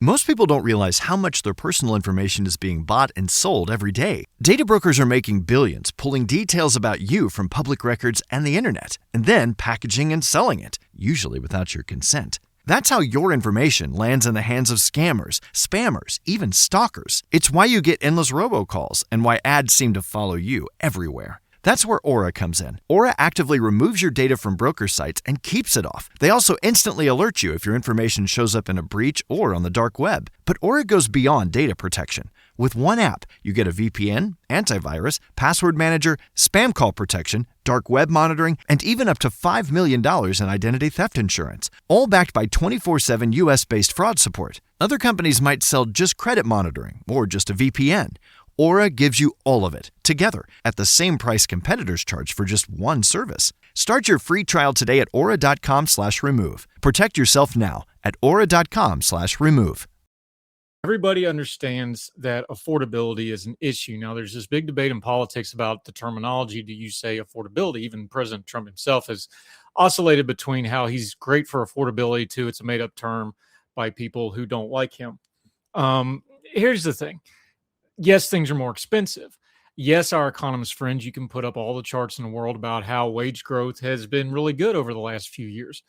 Most people don't realize how much their personal information is being bought and sold every day. Data brokers are making billions, pulling details about you from public records and the internet, and then packaging and selling it, usually without your consent. That's how your information lands in the hands of scammers, spammers, even stalkers. It's why you get endless robocalls and why ads seem to follow you everywhere. That's where Aura comes in. Aura actively removes your data from broker sites and keeps it off. They also instantly alert you if your information shows up in a breach or on the dark web. But Aura goes beyond data protection. With one app, you get a VPN, antivirus, password manager, spam call protection, dark web monitoring, and even up to $5 million in identity theft insurance, all backed by 24/7 US-based fraud support. Other companies might sell just credit monitoring or just a VPN. Aura gives you all of it, together, at the same price competitors charge for just one service. Start your free trial today at aura.com/remove. Protect yourself now at aura.com/remove. Everybody understands that affordability is an issue. Now, there's this big debate in politics about the terminology. Do you say affordability? Even President Trump himself has oscillated between how he's great for affordability to it's a made-up term by people who don't like him. Here's the thing. Yes, things are more expensive. Yes, our economist friends, you can put up all the charts in the world about how wage growth has been really good over the last few years.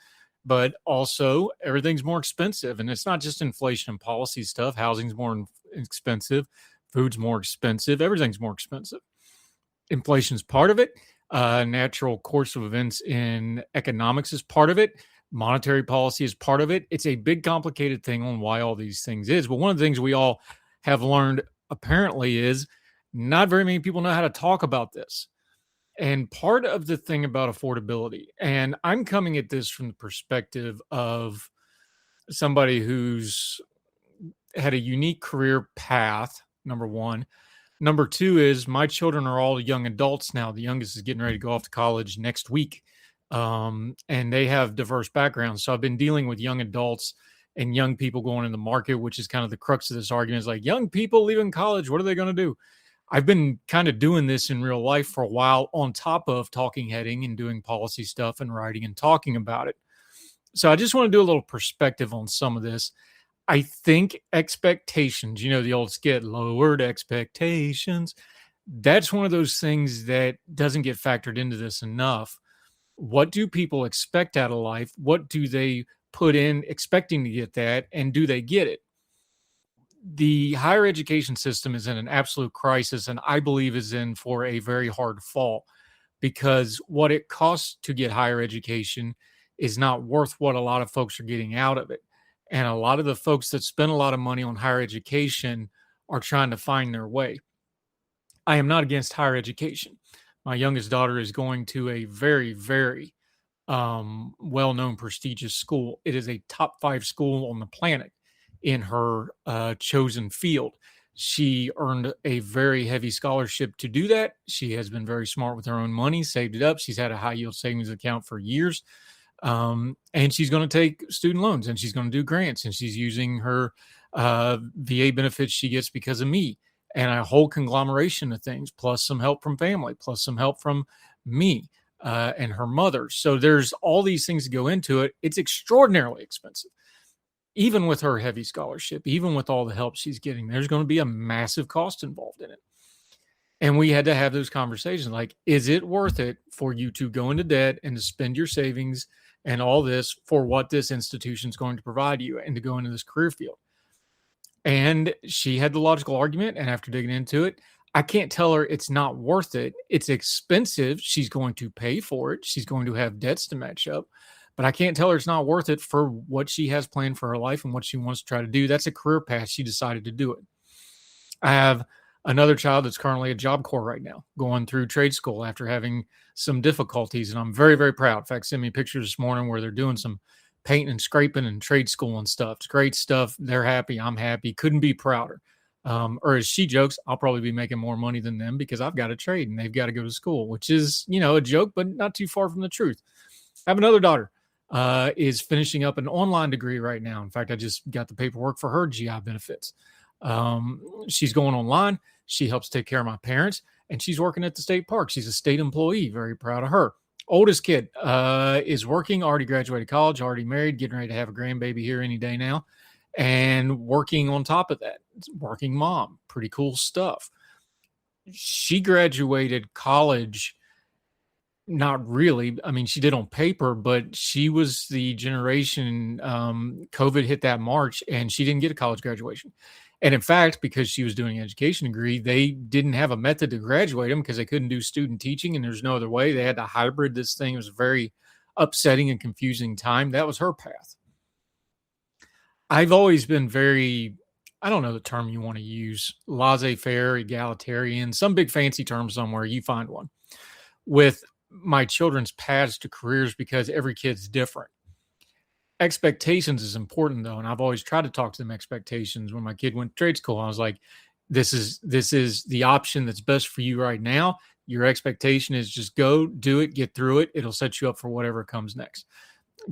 But also, everything's more expensive. And it's not just inflation and policy stuff. Housing's more expensive. Food's more expensive. Everything's more expensive. Inflation's part of it. Natural course of events in economics is part of it. Monetary policy is part of it. It's a big, complicated thing on why all these things is. But one of the things we all have learned apparently is not very many people know how to talk about this. And part of the thing about affordability, and I'm coming at this from the perspective of somebody who's had a unique career path, number one. Number two is my children are all young adults now. The youngest is getting ready to go off to college next week. And they have diverse backgrounds. So I've been dealing with young adults and young people going in the market, which is kind of the crux of this argument. Is like, young people leaving college, what are they going to do? I've been kind of doing this in real life for a while on top of talking heading and doing policy stuff and writing and talking about it. So I just want to do a little perspective on some of this. I think expectations, the old skit, lowered expectations. That's one of those things that doesn't get factored into this enough. What do people expect out of life? What do they put in expecting to get that? And do they get it? The higher education system is in an absolute crisis, and I believe is in for a very hard fall, because what it costs to get higher education is not worth what a lot of folks are getting out of it. And a lot of the folks that spend a lot of money on higher education are trying to find their way. I am not against higher education. My youngest daughter is going to a very, very well-known, prestigious school. It is a top 5 school on the planet in her chosen field. She earned a very heavy scholarship to do that. She has been very smart with her own money, saved it up. She's had a high yield savings account for years. And she's going to take student loans, and she's going to do grants, and she's using her VA benefits she gets because of me, and a whole conglomeration of things, plus some help from family, plus some help from me and her mother. So there's all these things that go into it. It's extraordinarily expensive. Even with her heavy scholarship, even with all the help she's getting, there's going to be a massive cost involved in it. And we had to have those conversations like, is it worth it for you to go into debt and to spend your savings and all this for what this institution is going to provide you and to go into this career field? And she had the logical argument. And after digging into it, I can't tell her it's not worth it. It's expensive. She's going to pay for it. She's going to have debts to match up. But I can't tell her it's not worth it for what she has planned for her life and what she wants to try to do. That's a career path. She decided to do it. I have another child that's currently at Job Corps right now, going through trade school after having some difficulties. And I'm very, very proud. In fact, sent me pictures this morning where they're doing some painting and scraping and trade school and stuff. It's great stuff. They're happy. I'm happy. Couldn't be prouder. Or as she jokes, I'll probably be making more money than them because I've got to trade and they've got to go to school, which is, a joke, but not too far from the truth. I have another daughter. Is finishing up an online degree right now. In fact, I just got the paperwork for her GI benefits. She's going online. She helps take care of my parents, and she's working at the state park. She's a state employee. Very proud of her. Oldest kid is working, already graduated college, already married, getting ready to have a grandbaby here any day now. and working on top of that, working mom, pretty cool stuff. She graduated college. Not really. I mean, she did on paper, but she was the generation, COVID hit that March and she didn't get a college graduation. And in fact, because she was doing an education degree, they didn't have a method to graduate them because they couldn't do student teaching and there's no other way. They had to hybrid this thing. It was a very upsetting and confusing time. That was her path. I've always been very, I don't know the term you want to use, laissez-faire, egalitarian, some big fancy term somewhere, you find one, with my children's paths to careers because every kid's different. Expectations is important though, and I've always tried to talk to them expectations. When my kid went to trade school, I was like, this is the option that's best for you right now. Your expectation is just go do it, get through it. It'll set you up for whatever comes next.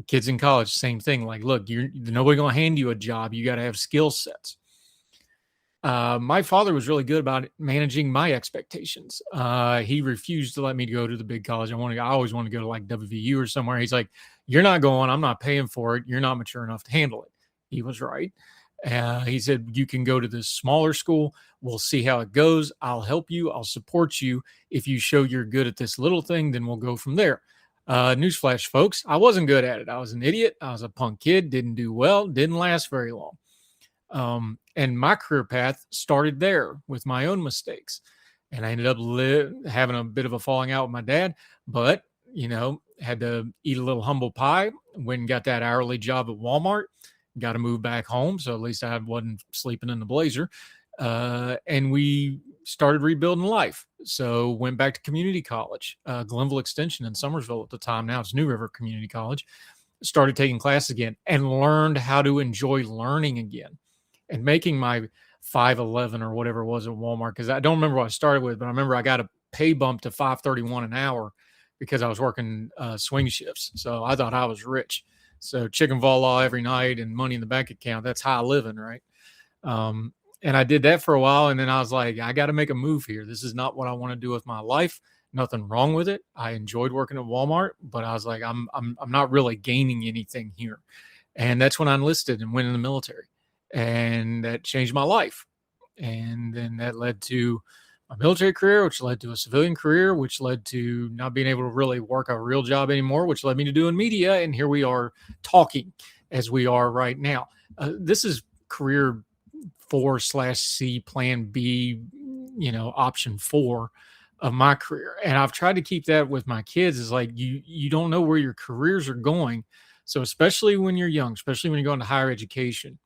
Kids in college, same thing. Like, look, you're nobody gonna hand you a job. You got to have skill sets. My father was really good about managing my expectations. He refused to let me go to the big college. I always wanted to go to like WVU or somewhere. He's like, "You're not going. I'm not paying for it. You're not mature enough to handle it." He was right. He said, "You can go to this smaller school. We'll see how it goes. I'll help you. I'll support you. If you show you're good at this little thing, then we'll go from there." Newsflash, folks, I wasn't good at it. I was an idiot. I was a punk kid. Didn't do well. Didn't last very long. And my career path started there with my own mistakes. And I ended up having a bit of a falling out with my dad, but, had to eat a little humble pie, went and got that hourly job at Walmart, got to move back home. So at least I wasn't sleeping in the blazer. And we started rebuilding life. So went back to community college, Glenville Extension in Summersville at the time. Now it's New River Community College. Started taking classes again and learned how to enjoy learning again and making my 511 or whatever it was at Walmart. Cause I don't remember what I started with, but I remember I got a pay bump to $5.31 an hour because I was working swing shifts. So I thought I was rich. So chicken voila every night and money in the bank account. That's high living. Right. And I did that for a while. And then I was like, I got to make a move here. This is not what I want to do with my life. Nothing wrong with it. I enjoyed working at Walmart, but I was like, I'm not really gaining anything here. And that's when I enlisted and went in the military. And that changed my life. And then that led to my military career, which led to a civilian career, which led to not being able to really work a real job anymore, which led me to doing media. And here we are talking as we are right now. This is career 4/C plan B, option 4 of my career. And I've tried to keep that with my kids is like, you don't know where your careers are going. So especially when you're young, especially when you go into higher education,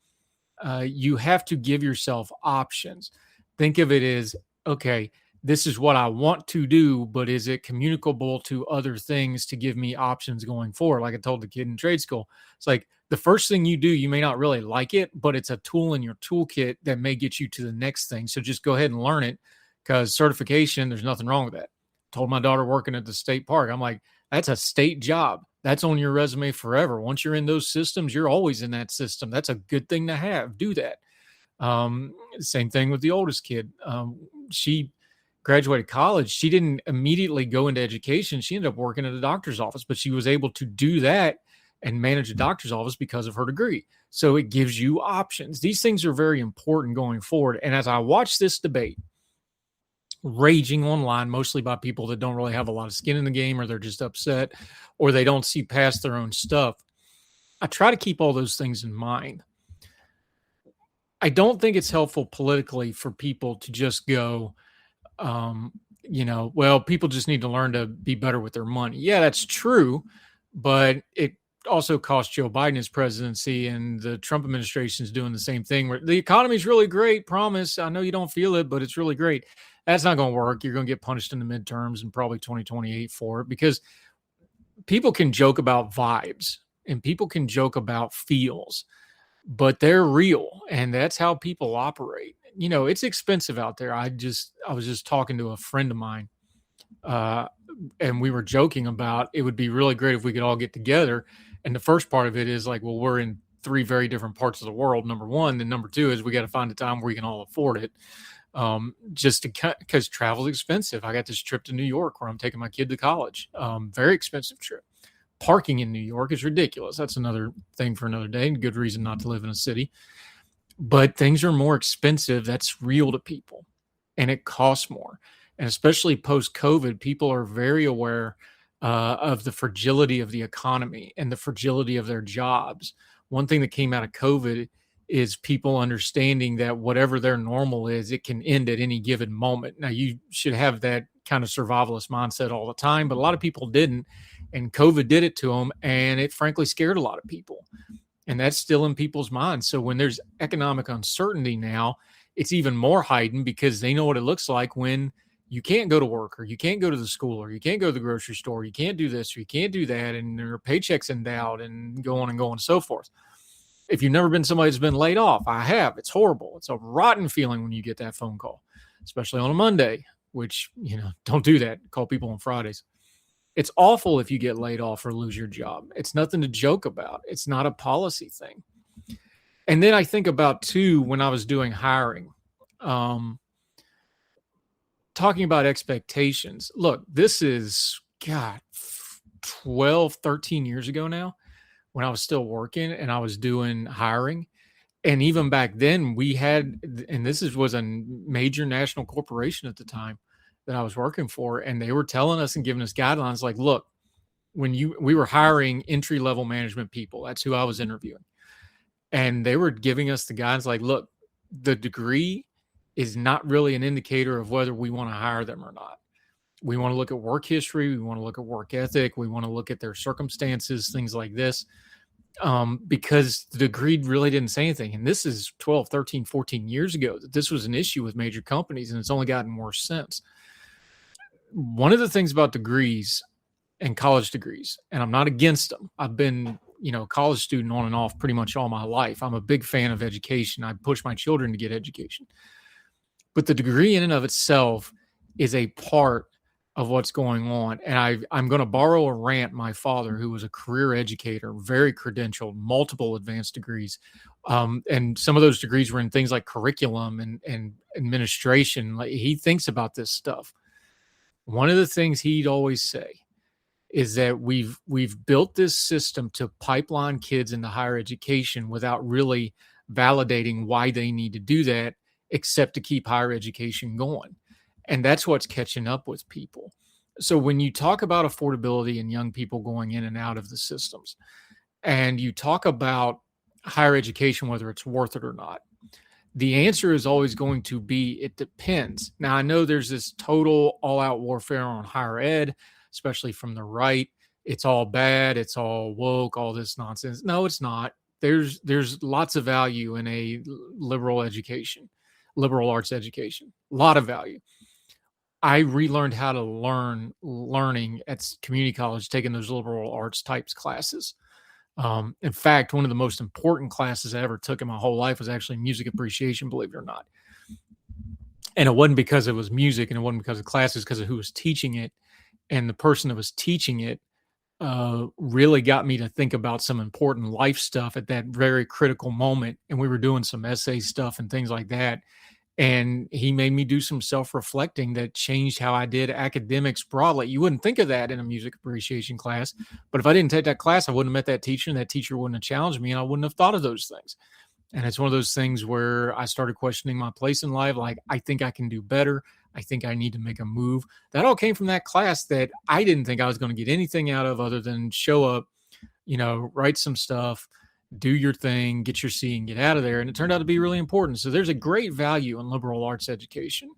you have to give yourself options. Think of it as, okay, this is what I want to do, but is it communicable to other things to give me options going forward? Like I told the kid in trade school, it's like the first thing you do, you may not really like it, but it's a tool in your toolkit that may get you to the next thing. So just go ahead and learn it because certification, there's nothing wrong with that. Told my daughter working at the state park, I'm like, that's a state job. That's on your resume forever. Once you're in those systems, you're always in that system. That's a good thing to have. Do that. Same thing with the oldest kid. She graduated college. She didn't immediately go into education. She ended up working at a doctor's office, but she was able to do that and manage a doctor's office because of her degree. So it gives you options. These things are very important going forward. And as I watch this debate raging online, mostly by people that don't really have a lot of skin in the game, or they're just upset, or they don't see past their own stuff, I try to keep all those things in mind. I don't think it's helpful politically for people to just go, well, people just need to learn to be better with their money. Yeah, that's true. But it also cost Joe Biden his presidency, and the Trump administration is doing the same thing where the economy is really great. Promise. I know you don't feel it, but it's really great. That's not going to work. You're going to get punished in the midterms and probably 2028 for it, because people can joke about vibes and people can joke about feels, but they're real. And that's how people operate. It's expensive out there. I was just talking to a friend of mine, and we were joking about it would be really great if we could all get together. And the first part of it is like, well, we're in 3 very different parts of the world, number one. Then number 2 is we got to find a time where we can all afford it. Just to because travel is expensive. I got this trip to New York where I'm taking my kid to college. Very expensive trip. parking in New York is ridiculous. That's another thing for another day, and good reason not to live in a city. But things are more expensive. That's real to people, and it costs more. And especially post-COVID, people are very aware of the fragility of the economy and the fragility of their jobs. One thing that came out of COVID is people understanding that whatever their normal is, it can end at any given moment. Now, you should have that kind of survivalist mindset all the time, but a lot of people didn't. And COVID did it to them, and it frankly scared a lot of people. And that's still in people's minds. So when there's economic uncertainty now, it's even more heightened because they know what it looks like when you can't go to work, or you can't go to the school, or you can't go to the grocery store, you can't do this, or you can't do that, and your paycheck's in doubt, and go on and so forth. If you've never been somebody that's been laid off, I have. It's horrible. It's a rotten feeling when you get that phone call, especially on a Monday, which, don't do that. Call people on Fridays. It's awful if you get laid off or lose your job. It's nothing to joke about. It's not a policy thing. And then I think about, too, when I was doing hiring, talking about expectations. Look, this is, 12, 13 years ago now, when I was still working and I was doing hiring. And even back then we had, and was a major national corporation at the time that I was working for. And they were telling us and giving us guidelines like, look, we were hiring entry-level management people. That's who I was interviewing. And they were giving us the guidance like, look, the degree is not really an indicator of whether we want to hire them or not. We want to look at work history. We want to look at work ethic. We want to look at their circumstances, things like this, because the degree really didn't say anything. And this is 12, 13, 14 years ago that this was an issue with major companies, and it's only gotten worse since. One of the things about degrees and college degrees, and I'm not against them. I've been, a college student on and off pretty much all my life. I'm a big fan of education. I push my children to get education. But the degree in and of itself is a part of what's going on. And I'm going to borrow a rant my father, who was a career educator, very credentialed, multiple advanced degrees. And some of those degrees were in things like curriculum and administration. Like, he thinks about this stuff. One of the things he'd always say is that we've built this system to pipeline kids into higher education without really validating why they need to do that, except to keep higher education going. And that's what's catching up with people. So when you talk about affordability and young people going in and out of the systems, and you talk about higher education, whether it's worth it or not, the answer is always going to be, it depends. Now, I know there's this total all-out warfare on higher ed, especially from the right. It's all bad. It's all woke, all this nonsense. No, it's not. There's lots of value in a liberal arts education, a lot of value. I relearned how to learning at community college, taking those liberal arts types classes. In fact, one of the most important classes I ever took in my whole life was actually music appreciation, believe it or not. And it wasn't because it was music, and it wasn't because of classes, because of who was teaching it. And the person that was teaching it really got me to think about some important life stuff at that very critical moment. And we were doing some essay stuff and things like that. And he made me do some self-reflecting that changed how I did academics broadly. You wouldn't think of that in a music appreciation class, but if I didn't take that class, I wouldn't have met that teacher, and that teacher wouldn't have challenged me, and I wouldn't have thought of those things. And it's one of those things where I started questioning my place in life. Like, I think I can do better. I think I need to make a move. That all came from that class that I didn't think I was going to get anything out of other than show up, write some stuff, do your thing, get your C, and get out of there. And it turned out to be really important. So there's a great value in liberal arts education.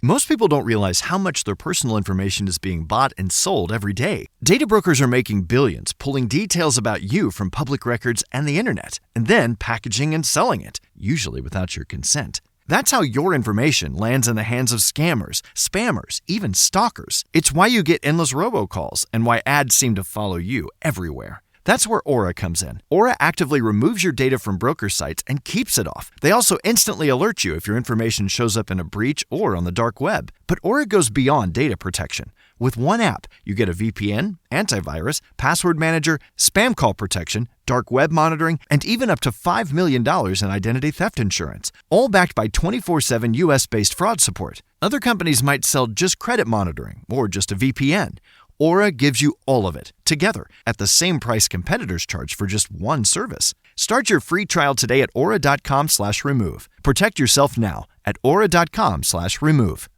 Most people don't realize how much their personal information is being bought and sold every day. Data brokers are making billions, pulling details about you from public records and the internet, and then packaging and selling it, usually without your consent. That's how your information lands in the hands of scammers, spammers, even stalkers. It's why you get endless robocalls and why ads seem to follow you everywhere. That's where Aura comes in. Aura actively removes your data from broker sites and keeps it off. They also instantly alert you if your information shows up in a breach or on the dark web. But Aura goes beyond data protection. With one app, you get a VPN, antivirus, password manager, spam call protection, dark web monitoring, and even up to $5 million in identity theft insurance, all backed by 24/7 US-based fraud support. Other companies might sell just credit monitoring or just a VPN. Aura gives you all of it, together, at the same price competitors charge for just one service. Start your free trial today at aura.com/remove. Protect yourself now at aura.com/remove.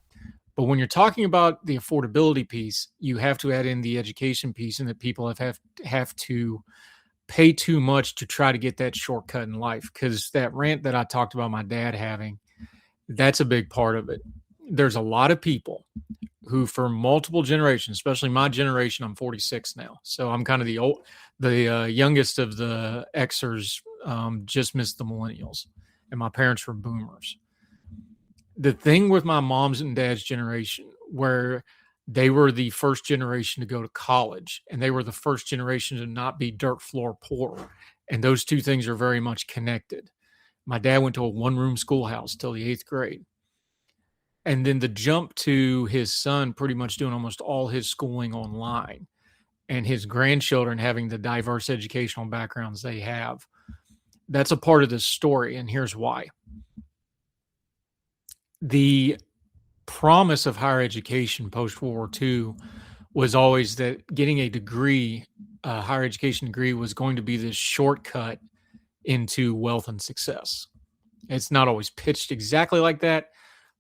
But when you're talking about the affordability piece, you have to add in the education piece, and that people have to pay too much to try to get that shortcut in life. Because that rant that I talked about my dad having, that's a big part of it. There's a lot of people who, for multiple generations, especially my generation, I'm 46 now, so I'm kind of the youngest of the Xers, just missed the millennials, and my parents were boomers. The thing with my mom's and dad's generation, where they were the first generation to go to college, and they were the first generation to not be dirt floor poor, and those two things are very much connected. My dad went to a one-room schoolhouse till the 8th grade. And then the jump to his son pretty much doing almost all his schooling online, and his grandchildren having the diverse educational backgrounds they have. That's a part of this story, and here's why. The promise of higher education post-World War II was always that getting a degree, a higher education degree, was going to be this shortcut into wealth and success. It's not always pitched exactly like that,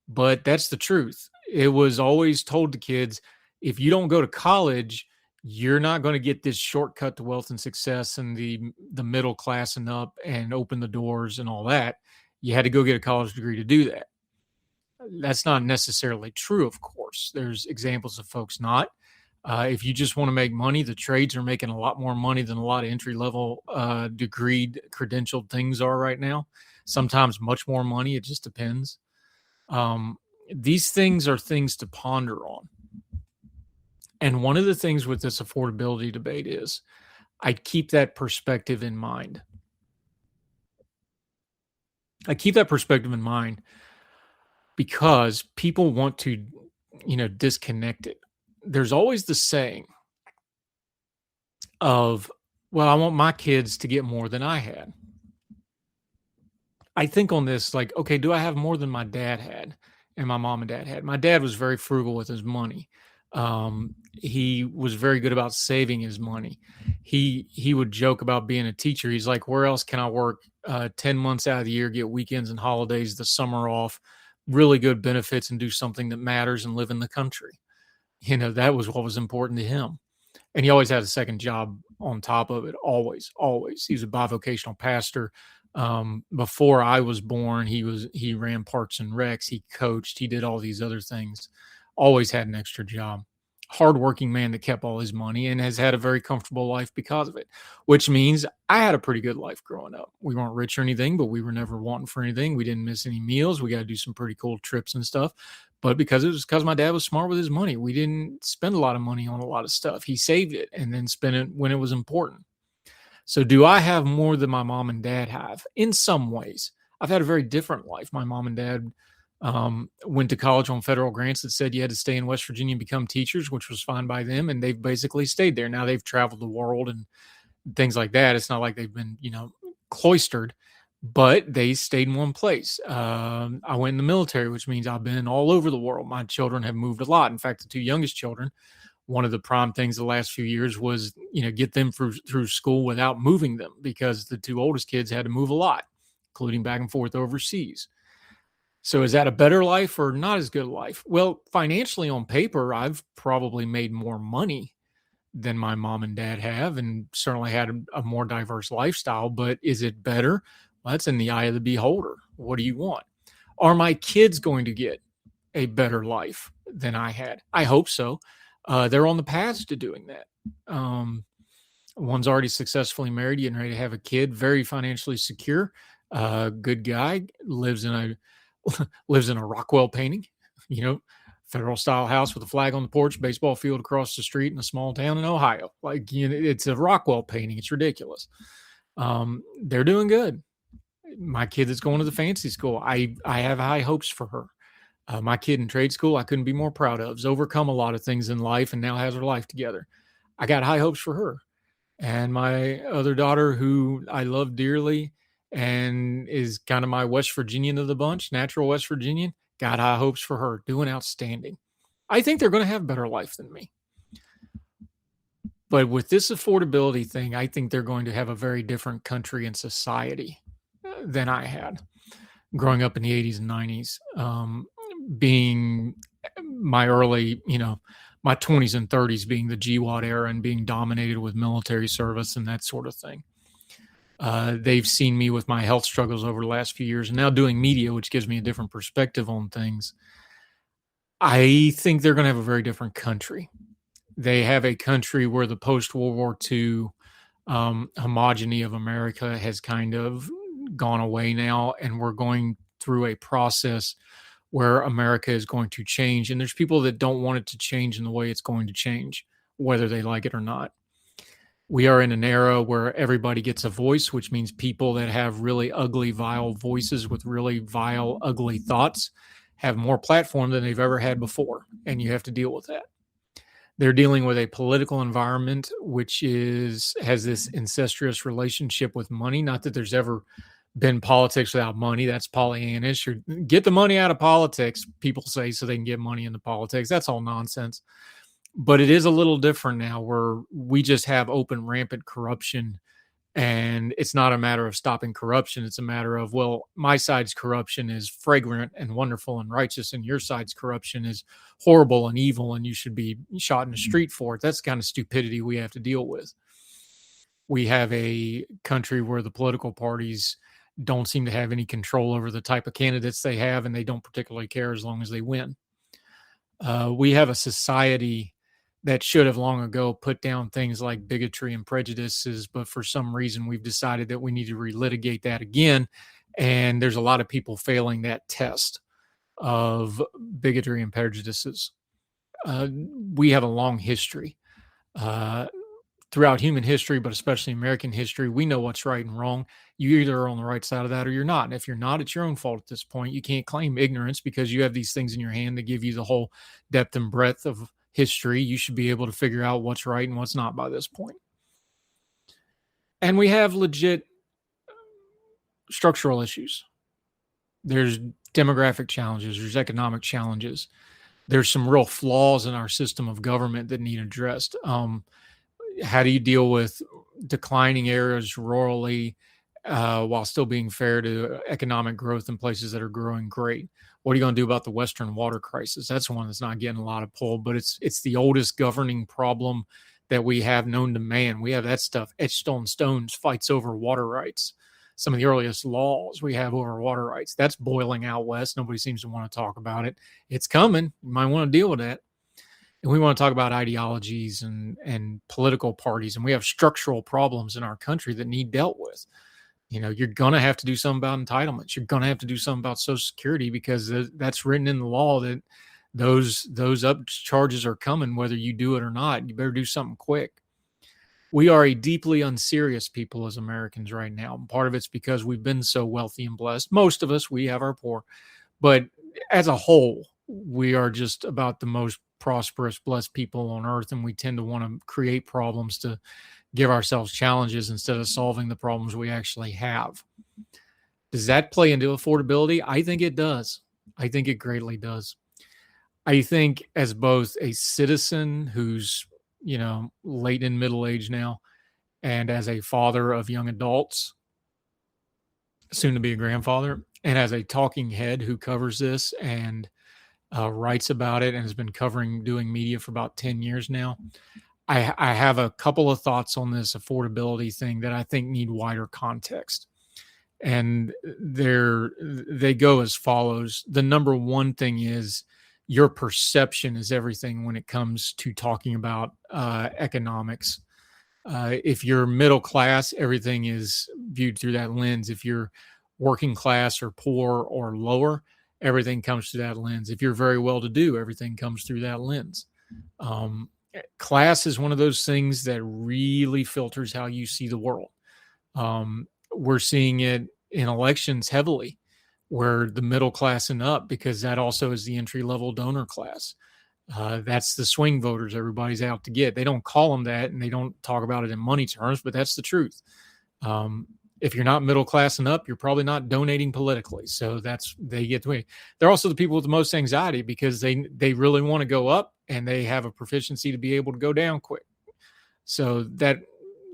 but that's the truth. It was always told to kids, if you don't go to college, you're not going to get this shortcut to wealth and success and the middle class and up and open the doors and all that. You had to go get a college degree to do that. That's not necessarily true, of course. There's examples of folks not. If you just want to make money, the trades are making a lot more money than a lot of entry-level degreed, credentialed things are right now. Sometimes much more money. It just depends. These things are things to ponder on. And one of the things with this affordability debate is I keep that perspective in mind. Because people want to, disconnect it. There's always the saying of, well, I want my kids to get more than I had. I think on this, like, okay, do I have more than my dad had and my mom and dad had? My dad was very frugal with his money. He was very good about saving his money. He would joke about being a teacher. He's like, where else can I work 10 months out of the year, get weekends and holidays, the summer off, really good benefits, and do something that matters and live in the country? That was what was important to him. And he always had a second job on top of it. Always, always. He was a bivocational pastor. Before I was born, he ran Parks and Recs. He coached. He did all these other things. Always had an extra job. Hardworking man that kept all his money and has had a very comfortable life because of it, which means I had a pretty good life growing up. We weren't rich or anything, but we were never wanting for anything. We didn't miss any meals. We got to do some pretty cool trips and stuff. But because my dad was smart with his money, we didn't spend a lot of money on a lot of stuff. He saved it and then spent it when it was important. So do I have more than my mom and dad have? In some ways. I've had a very different life. My mom and dad went to college on federal grants that said you had to stay in West Virginia and become teachers, which was fine by them. And they've basically stayed there. Now they've traveled the world and things like that. It's not like they've been, cloistered, but they stayed in one place. I went in the military, which means I've been all over the world. My children have moved a lot. In fact, the two youngest children, one of the prime things the last few years was, get them through school without moving them, because the two oldest kids had to move a lot, including back and forth overseas. So is that a better life or not as good a life? Well, financially on paper, I've probably made more money than my mom and dad have, and certainly had a more diverse lifestyle. But is it better? Well, that's in the eye of the beholder. What do you want? Are my kids going to get a better life than I had? I hope so. They're on the path to doing that. One's already successfully married, getting ready to have a kid, very financially secure, good guy, lives in a Rockwell painting, federal style house with a flag on the porch, baseball field across the street in a small town in Ohio. Like, it's a Rockwell painting. It's ridiculous. They're doing good. My kid that's going to the fancy school, I have high hopes for her. My kid in trade school, I couldn't be more proud of. Has overcome a lot of things in life and now has her life together. I got high hopes for her. And my other daughter, who I love dearly and is kind of my West Virginian of the bunch, natural West Virginian, got high hopes for her, doing outstanding. I think they're going to have a better life than me. But with this affordability thing, I think they're going to have a very different country and society than I had growing up in the 80s and 90s. Being my early, my 20s and 30s being the GWAT era and being dominated with military service and that sort of thing. They've seen me with my health struggles over the last few years and now doing media, which gives me a different perspective on things. I think they're going to have a very different country. They have a country where the post-World War II homogeny of America has kind of gone away now, and we're going through a process where America is going to change. And there's people that don't want it to change in the way it's going to change, whether they like it or not. We are in an era where everybody gets a voice, which means people that have really ugly, vile voices with really vile, ugly thoughts have more platform than they've ever had before. And you have to deal with that. They're dealing with a political environment which has this incestuous relationship with money. Not that there's ever been politics without money. That's Pollyannish. Or get the money out of politics, people say, so they can get money into politics. That's all nonsense. But it is a little different now, where we just have open, rampant corruption. And it's not a matter of stopping corruption. It's a matter of, well, my side's corruption is fragrant and wonderful and righteous, and your side's corruption is horrible and evil, and you should be shot in the street for it. That's the kind of stupidity we have to deal with. We have a country where the political parties don't seem to have any control over the type of candidates they have, and they don't particularly care as long as they win. We have a society that should have long ago put down things like bigotry and prejudices, but for some reason we've decided that we need to relitigate that again. And there's a lot of people failing that test of bigotry and prejudices. We have a long history throughout human history, but especially American history. We know what's right and wrong. You either are on the right side of that or you're not. And if you're not, it's your own fault at this point. You can't claim ignorance because you have these things in your hand that give you the whole depth and breadth of history. You should be able to figure out what's right and what's not by this point. And we have legit structural issues. There's demographic challenges. There's economic challenges. There's some real flaws in our system of government that need addressed. How do you deal with declining areas rurally while still being fair to economic growth in places that are growing great? What are you going to do about the Western water crisis? That's one that's not getting a lot of pull, but it's the oldest governing problem that we have known to man. We have that stuff etched on stones, fights over water rights. Some of the earliest laws we have over water rights. That's boiling out west. Nobody seems to want to talk about it. It's coming. You might want to deal with that. And we want to talk about ideologies and political parties. And we have structural problems in our country that need dealt with. You're going to have to do something about entitlements. You're going to have to do something about Social Security because that's written in the law that those up charges are coming, whether you do it or not. You better do something quick. We are a deeply unserious people as Americans right now. And part of it's because we've been so wealthy and blessed. Most of us, we have our poor. But as a whole, we are just about the most prosperous, blessed people on earth. And we tend to want to create problems to give ourselves challenges instead of solving the problems we actually have. Does that play into affordability? I think it does. I think it greatly does. I think as both a citizen who's, late in middle age now, and as a father of young adults, soon to be a grandfather, and as a talking head who covers this and writes about it and has been doing media for about 10 years now, I have a couple of thoughts on this affordability thing that I think need wider context. And they go as follows. The number one thing is your perception is everything when it comes to talking about economics. If you're middle class, everything is viewed through that lens. If you're working class or poor or lower, everything comes through that lens. If you're very well-to-do, everything comes through that lens. Class is one of those things that really filters how you see the world. We're seeing it in elections heavily, where the middle class and up, because that also is the entry-level donor class. That's the swing voters everybody's out to get. They don't call them that, and they don't talk about it in money terms, but that's the truth. If you're not middle class and up, you're probably not donating politically. So they get to me. They're also the people with the most anxiety because they really want to go up and they have a proficiency to be able to go down quick. So that,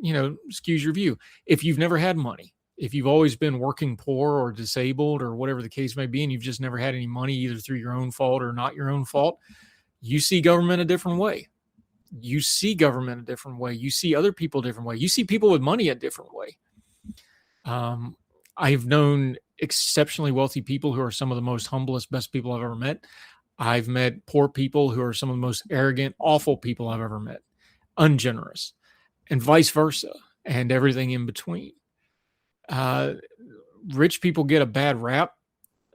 skews your view. If you've never had money, if you've always been working poor or disabled or whatever the case may be, and you've just never had any money either through your own fault or not your own fault, you see government a different way. You see government a different way. You see other people a different way. You see people with money a different way. Um, I've known exceptionally wealthy people who are some of the most humblest, best people I've ever met. I've met poor people who are some of the most arrogant, awful people I've ever met, ungenerous, and vice versa, and everything in between. Uh, Rich people get a bad rap,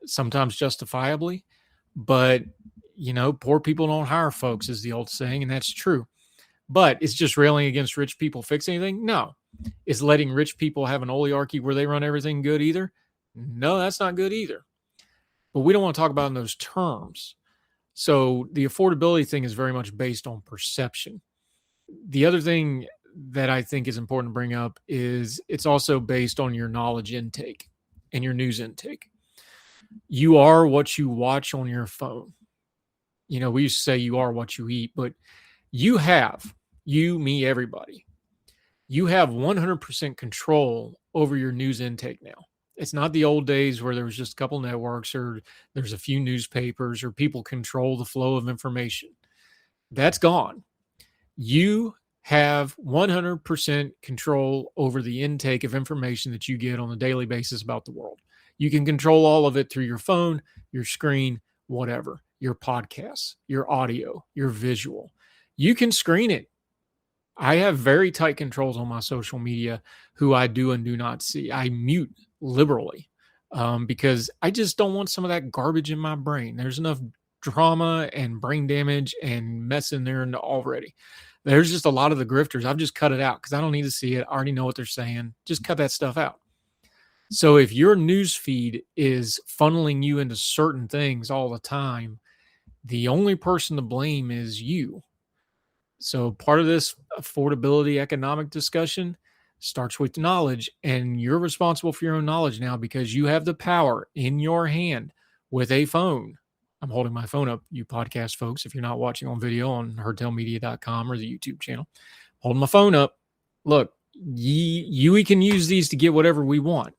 sometimes justifiably, but poor people don't hire folks, is the old saying, and that's true. But it's just railing against rich people fix anything? No. Is letting rich people have an oligarchy where they run everything good either? No, that's not good either. But we don't want to talk about in those terms. So the affordability thing is very much based on perception. The other thing that I think is important to bring up is it's also based on your knowledge intake and your news intake. You are what you watch on your phone. We used to say you are what you eat, but you, me, everybody, you have 100% control over your news intake now. It's not the old days where there was just a couple networks or there's a few newspapers or people control the flow of information. That's gone. You have 100% control over the intake of information that you get on a daily basis about the world. You can control all of it through your phone, your screen, whatever, your podcasts, your audio, your visual. You can screen it. I have very tight controls on my social media, who I do and do not see. I mute liberally because I just don't want some of that garbage in my brain. There's enough drama and brain damage and mess in there already. There's just a lot of the grifters. I've just cut it out because I don't need to see it. I already know what they're saying. Just cut that stuff out. So if your news feed is funneling you into certain things all the time, the only person to blame is you. So part of this affordability economic discussion starts with knowledge, and you're responsible for your own knowledge now because you have the power in your hand with a phone. I'm holding my phone up, you podcast folks, if you're not watching on video on herdtailmedia.com or the YouTube channel. Holding my phone up. Look, we can use these to get whatever we want.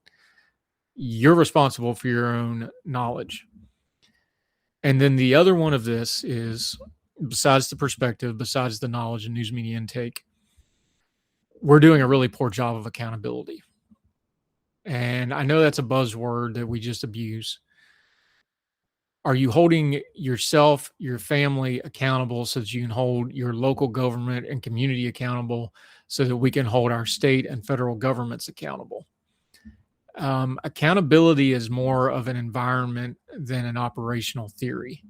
You're responsible for your own knowledge. And then the other one of this is, besides the perspective, besides the knowledge and news media intake, we're doing a really poor job of accountability. And I know that's a buzzword that we just abuse. Are you holding yourself, your family accountable so that you can hold your local government and community accountable so that we can hold our state and federal governments accountable? Accountability is more of an environment than an operational theory.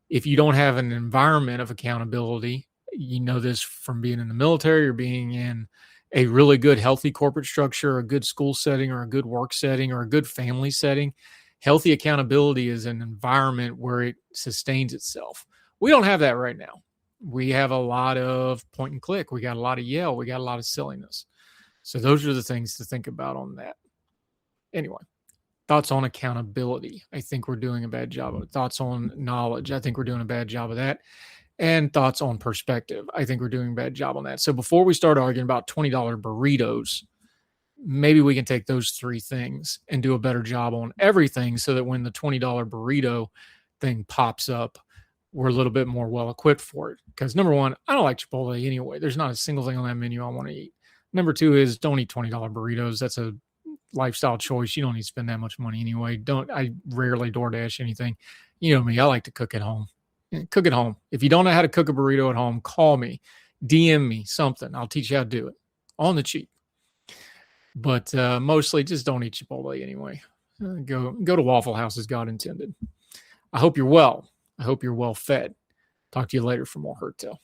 If you don't have an environment of accountability, you know this from being in the military or being in a really good, healthy corporate structure, a good school setting or a good work setting or a good family setting. Healthy accountability is an environment where it sustains itself. We don't have that right now. We have a lot of point and click. We got a lot of yell. We got a lot of silliness. So those are the things to think about on that. Anyway, thoughts on accountability. I think we're doing a bad job of it. Thoughts on knowledge. I think we're doing a bad job of that. And thoughts on perspective. I think we're doing a bad job on that. So before we start arguing about $20 burritos, maybe we can take those three things and do a better job on everything so that when the $20 burrito thing pops up, we're a little bit more well equipped for it. Because number one, I don't like Chipotle anyway. There's not a single thing on that menu I want to eat. Number two is don't eat $20 burritos. That's a lifestyle choice. You don't need to spend that much money anyway. I rarely DoorDash anything. You know me, I like to cook at home. Cook at home. If you don't know how to cook a burrito at home, call me, DM me something. I'll teach you how to do it on the cheap. But mostly just don't eat Chipotle anyway. Go to Waffle House as God intended. I hope you're well. I hope you're well fed. Talk to you later for more Hurt Tale.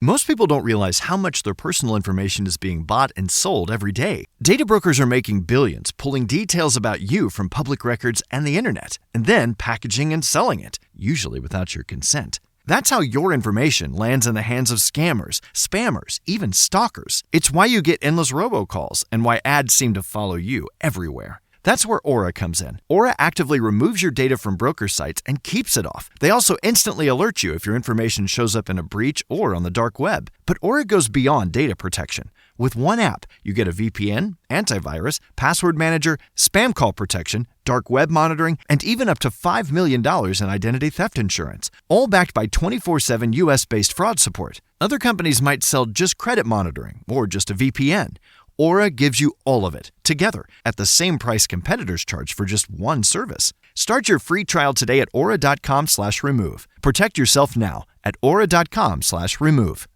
Most people don't realize how much their personal information is being bought and sold every day. Data brokers are making billions pulling details about you from public records and the internet, and then packaging and selling it, usually without your consent. That's how your information lands in the hands of scammers, spammers, even stalkers. It's why you get endless robocalls and why ads seem to follow you everywhere. That's where Aura comes in. Aura actively removes your data from broker sites and keeps it off. They also instantly alert you if your information shows up in a breach or on the dark web. But Aura goes beyond data protection. With one app, you get a VPN, antivirus, password manager, spam call protection, dark web monitoring, and even up to $5 million in identity theft insurance, all backed by 24/7 US-based fraud support. Other companies might sell just credit monitoring or just a VPN. Aura gives you all of it, together, at the same price competitors charge for just one service. Start your free trial today at aura.com/remove. Protect yourself now at aura.com/remove.